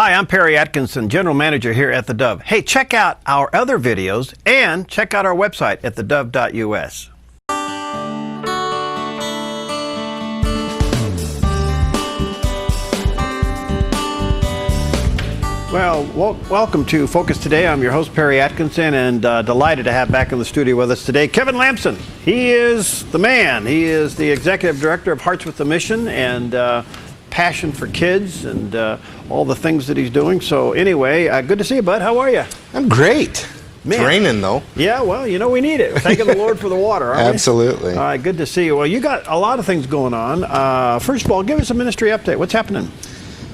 Hi, I'm Perry Atkinson, General Manager here at theDove. Hey, check out our other videos and check out our website at thedove.us. Well, welcome to Focus Today. I'm your host, Perry Atkinson, and delighted to have back in the studio with us today Kevin Lamson. He is the man. He is the Executive Director of Hearts with a Mission and passion for kids and all the things that he's doing. So anyway, good to see you, bud. How are you? I'm great. Man. It's raining, though. Yeah, well, you know, we need it. Thanking the Lord for the water, aren't Absolutely. we? All right, good to see you. Well, you got a lot of things going on. First of all, give us a ministry update. What's happening?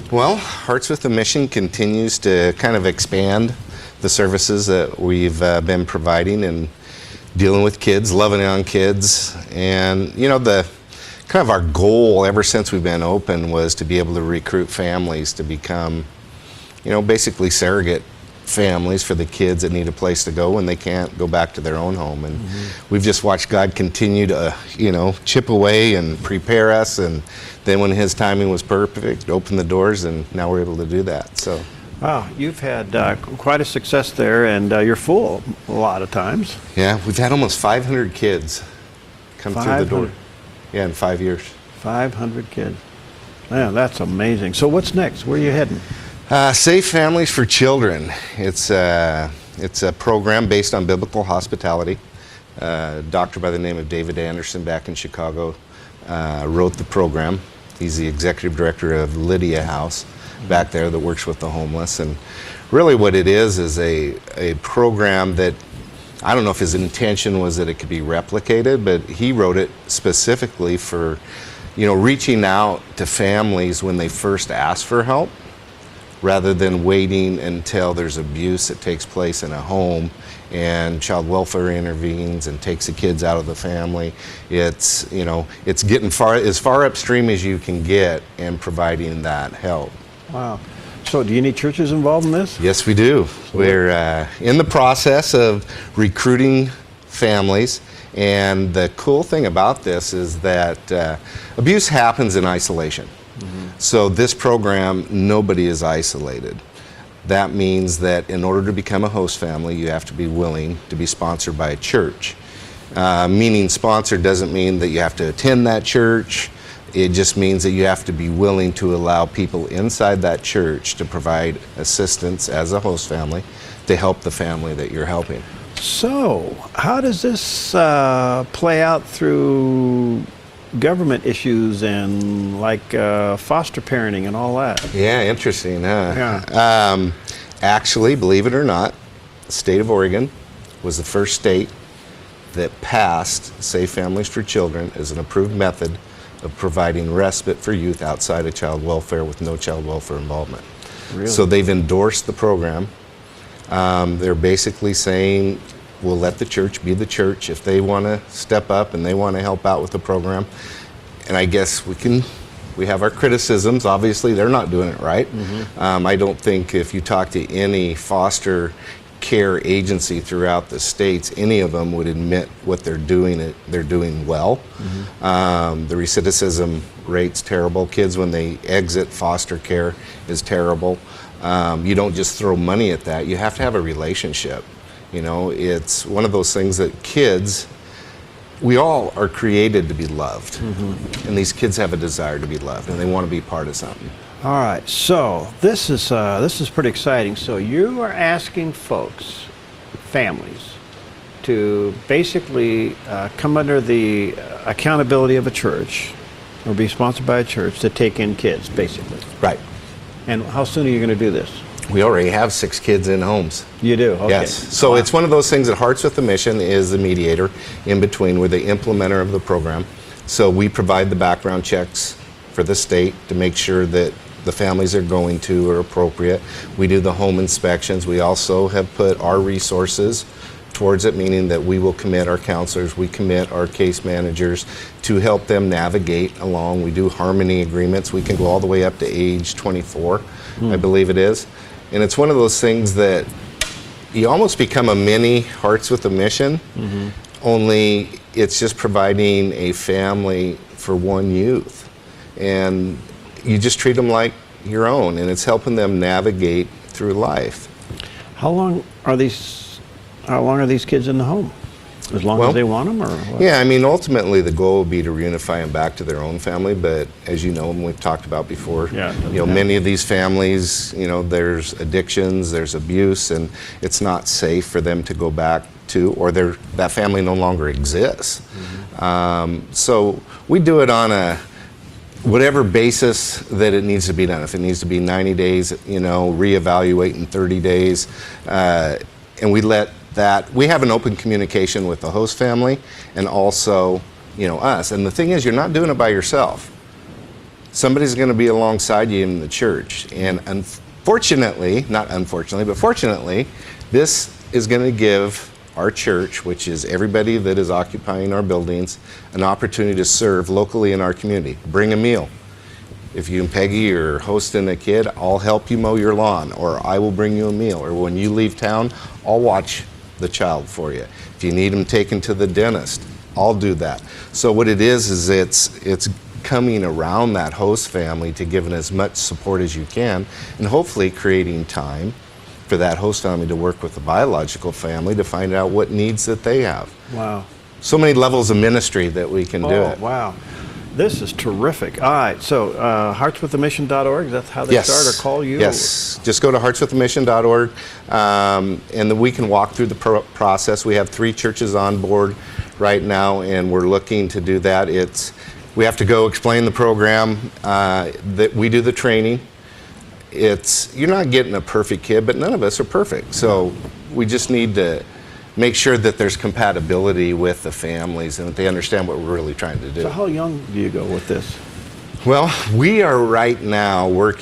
Well, Hearts with a Mission continues to kind of expand the services that we've been providing and dealing with kids, loving on kids. And, you know, the kind of our goal ever since we've been open was to be able to recruit families to become, you know, basically surrogate families for the kids that need a place to go when they can't go back to their own home. And we've just watched God continue to, you know, chip away and prepare us. And then when His timing was perfect, open the doors, and now we're able to do that. So, wow, you've had quite a success there, and you're full a lot of times. yeah, we've had almost 500 kids come through the door. 500. Yeah, in 5 years. 500 kids. Man, that's amazing. So what's next? Where are you heading? Safe Families for Children. It's a program based on biblical hospitality. A doctor by the name of David Anderson back in Chicago wrote the program. He's the executive director of Lydia House back there that works with the homeless. And really what it is a program that, I don't know if his intention was that it could be replicated, but he wrote it specifically for, you know, reaching out to families when they first ask for help, rather than waiting until there's abuse that takes place in a home and child welfare intervenes and takes the kids out of the family. It's, you know, it's getting as far upstream as you can get and providing that help. Wow. So do you need churches involved in this? Yes, we do. We're in the process of recruiting families. And the cool thing about this is that abuse happens in isolation. So this program, nobody is isolated. That means that in order to become a host family, you have to be willing to be sponsored by a church. Meaning sponsored doesn't mean that you have to attend that church. It just means that you have to be willing to allow people inside that church to provide assistance as a host family to help the family that you're helping. So how does this play out through government issues and like foster parenting and all that? Yeah, interesting, huh? Yeah. Actually, believe it or not, the state of Oregon was the first state that passed Safe Families for Children as an approved method of providing respite for youth outside of child welfare with no child welfare involvement. Really? So they've endorsed the program. They're basically saying, we'll let the church be the church if they want to step up and they want to help out with the program. And I guess we have our criticisms. Obviously, they're not doing it right. I don't think if you talk to any foster care agency throughout the states, any of them would admit what they're doing well. The recidivism rate's terrible. Kids, when they exit foster care, is terrible. You don't just throw money at that. You have to have a relationship. You know, it's one of those things that kids, we all are created to be loved. And these kids have a desire to be loved, and they want to be part of something. All right, so this is pretty exciting. So you are asking folks, families, to basically come under the accountability of a church or be sponsored by a church to take in kids, basically. Right. And how soon are you going to do this? We already have 6 kids in homes. You do? Okay. Yes. So wow. It's one of those things that Hearts with a Mission is the mediator in between. We're the implementer of the program. So we provide the background checks for the state to make sure that the families they're going to are appropriate. We do the home inspections. We also have put our resources towards it, meaning that we will commit our counselors, we commit our case managers to help them navigate along. We do harmony agreements. We can go all the way up to age 24, I believe it is. And it's one of those things that you almost become a mini Hearts with a Mission, only it's just providing a family for one youth. And you just treat them like your own, and it's helping them navigate through life. How long are these kids in the home? As long as they want them, or what? Yeah, I mean, ultimately the goal would be to reunify them back to their own family, but as you know, and we've talked about before, many of these families, there's addictions, there's abuse, and it's not safe for them to go back to, or that family no longer exists. So we do it on a whatever basis that it needs to be done. If it needs to be 90 days, reevaluate in 30 days, and we have an open communication with the host family and also, us. And the thing is, you're not doing it by yourself. Somebody's going to be alongside you in the church. And fortunately, this is going to give our church, which is everybody that is occupying our buildings, an opportunity to serve locally in our community. Bring a meal. If you and Peggy are hosting a kid, I'll help you mow your lawn, or I will bring you a meal, or when you leave town, I'll watch the child for you. If you need them taken to the dentist, I'll do that. So what it is it's coming around that host family to give them as much support as you can, and hopefully creating time for that host family to work with the biological family to find out what needs that they have. Wow. So many levels of ministry that we can do it. Wow. This is terrific. All right, so heartswiththemission.org, that's how they start, or call you? Yes, just go to heartswiththemission.org, and then we can walk through the process. We have 3 churches on board right now, and we're looking to do that. We have to go explain the program, that we do the training. You're not getting a perfect kid, but none of us are perfect. So we just need to make sure that there's compatibility with the families and that they understand what we're really trying to do. So how young do you go with this? Well, we are right now we're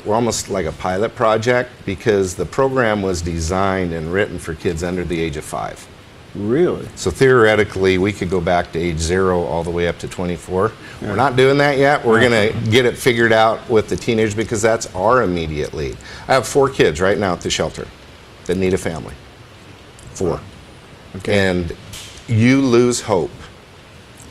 almost like a pilot project, because the program was designed and written for kids under the age of 5. Really? So theoretically, we could go back to age 0 all the way up to 24. Yeah. We're not doing that yet. We're going to get it figured out with the teenagers, because that's our immediate lead. I have 4 kids right now at the shelter that need a family. 4. Okay. And you lose hope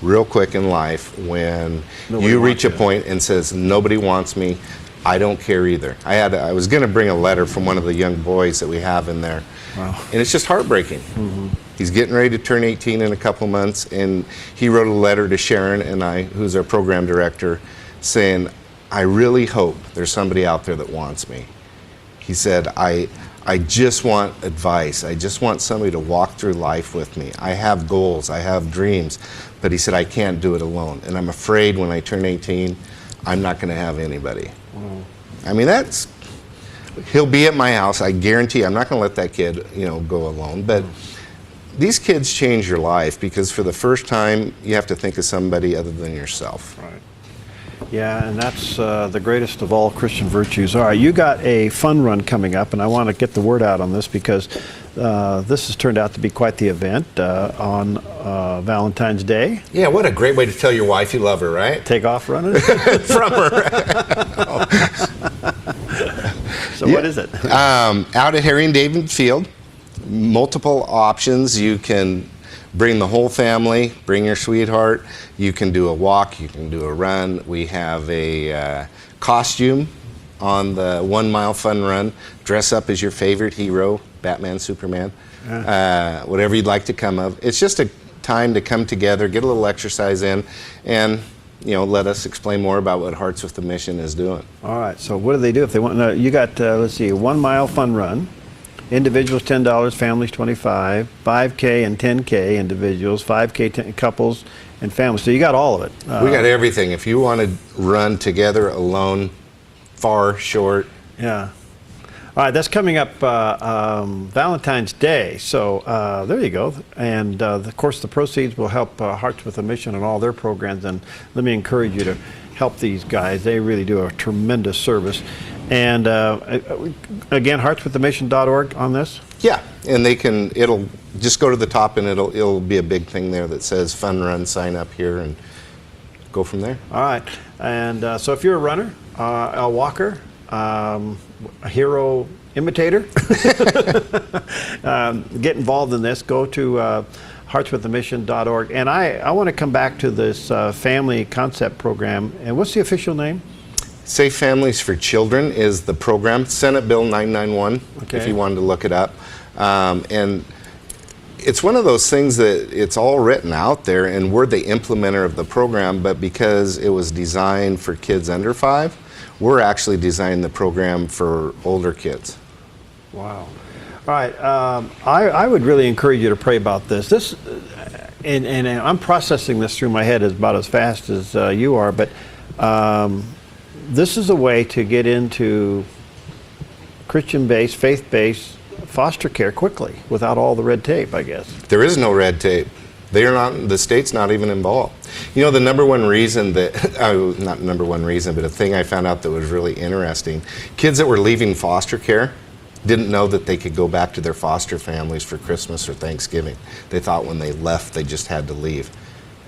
real quick in life when you reach a point and says, nobody wants me, I don't care either. I was going to bring a letter from one of the young boys that we have in there. Wow. And it's just heartbreaking. He's getting ready to turn 18 in a couple months, and he wrote a letter to Sharon and I, who's our program director, saying, I really hope there's somebody out there that wants me. He said, I just want advice. I just want somebody to walk through life with me. I have goals, I have dreams, but he said, I can't do it alone. And I'm afraid when I turn 18, I'm not going to have anybody. I mean, he'll be at my house, I guarantee. I'm not going to let that kid, go alone. But these kids change your life, because for the first time, you have to think of somebody other than yourself. Right. Yeah, and that's the greatest of all Christian virtues. All right, you got a fun run coming up, and I want to get the word out on this, because this has turned out to be quite the event on Valentine's Day. Yeah, what a great way to tell your wife you love her, right? Take off running? From her. So what is it? Out at Harry and David Field, multiple options. You can bring the whole family, bring your sweetheart. You can do a walk, you can do a run. We have a costume on the 1 mile fun run. Dress up as your favorite hero, Batman, Superman, whatever you'd like to come of. It's just a time to come together, get a little exercise in, and let us explain more about what Hearts with the Mission is doing. All right, so what do they do if they want? You got, let's see, a 1 mile fun run. Individuals $10, families $25, 5K and 10K individuals, 5K couples and families. So you got all of it. We got everything. If you want to run together, alone, far, short. Yeah. All right, that's coming up Valentine's Day. So there you go. And of course, the proceeds will help Hearts with a Mission and all their programs. And let me encourage you to help these guys. They really do a tremendous service. And again, heartswiththemission.org on this? Yeah, and it'll just go to the top, and it'll be a big thing there that says fun run, sign up here, and go from there. All right, and so if you're a runner, a walker, a hero imitator, get involved in this. Go to heartswiththemission.org. And I want to come back to this family concept program. And what's the official name? Safe Families for Children is the program, Senate Bill 991, if you wanted to look it up. And it's one of those things that it's all written out there, and we're the implementer of the program, but because it was designed for kids under 5, we're actually designing the program for older kids. Wow. All right, I would really encourage you to pray about this. And I'm processing this through my head about as fast as you are, but this is a way to get into Christian-based, faith-based foster care quickly without all the red tape, I guess. There is no red tape. They are not, the state's not even involved. You know, the number one reason that, not number one reason, but a thing I found out that was really interesting, kids that were leaving foster care didn't know that they could go back to their foster families for Christmas or Thanksgiving. They thought when they left, they just had to leave.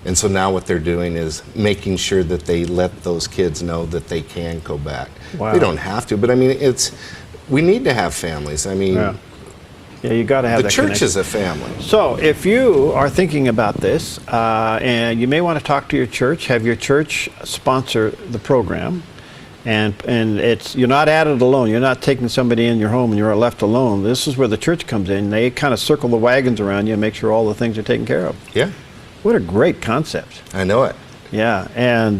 And so now what they're doing is making sure that they let those kids know that they can go back. Wow. They don't have to, but I mean, we need to have families. I mean, yeah, you got to have the that church connection. is a family. So if you are thinking about this, and you may want to talk to your church, have your church sponsor the program, and you're not at it alone. You're not taking somebody in your home and you're left alone. This is where the church comes in. They kind of circle the wagons around you and make sure all the things are taken care of. Yeah. What a great concept. I know it. Yeah, and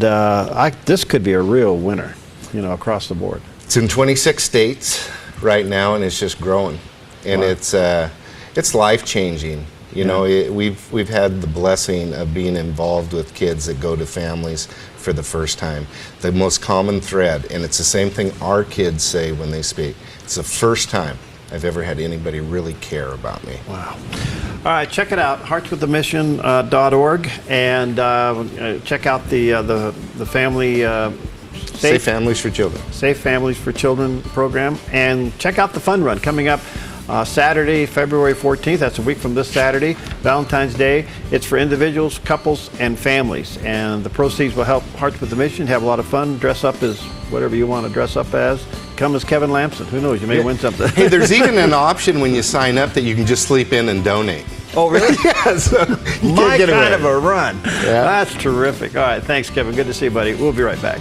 this could be a real winner, you know, across the board. It's in 26 states right now, and it's just growing. And wow. it's life-changing. You know, we've had the blessing of being involved with kids that go to families for the first time. The most common thread, and it's the same thing our kids say when they speak. It's the first time I've ever had anybody really care about me. Wow. All right, check it out, heartswiththemission.org, and check out the family Safe Families for Children. Safe Families for Children program, and check out the fun run coming up Saturday, February 14th. That's a week from this Saturday, Valentine's Day. It's for individuals, couples, and families, and the proceeds will help Hearts with the Mission. Have a lot of fun. Dress up as whatever you want to dress up as. Come as Kevin Lamson. Who knows? You may win something. Hey, there's even an option when you sign up that you can just sleep in and donate. Oh, really? Yeah, so you My can't get kind away. of a run. Yeah. That's terrific. All right, thanks, Kevin. Good to see you, buddy. We'll be right back.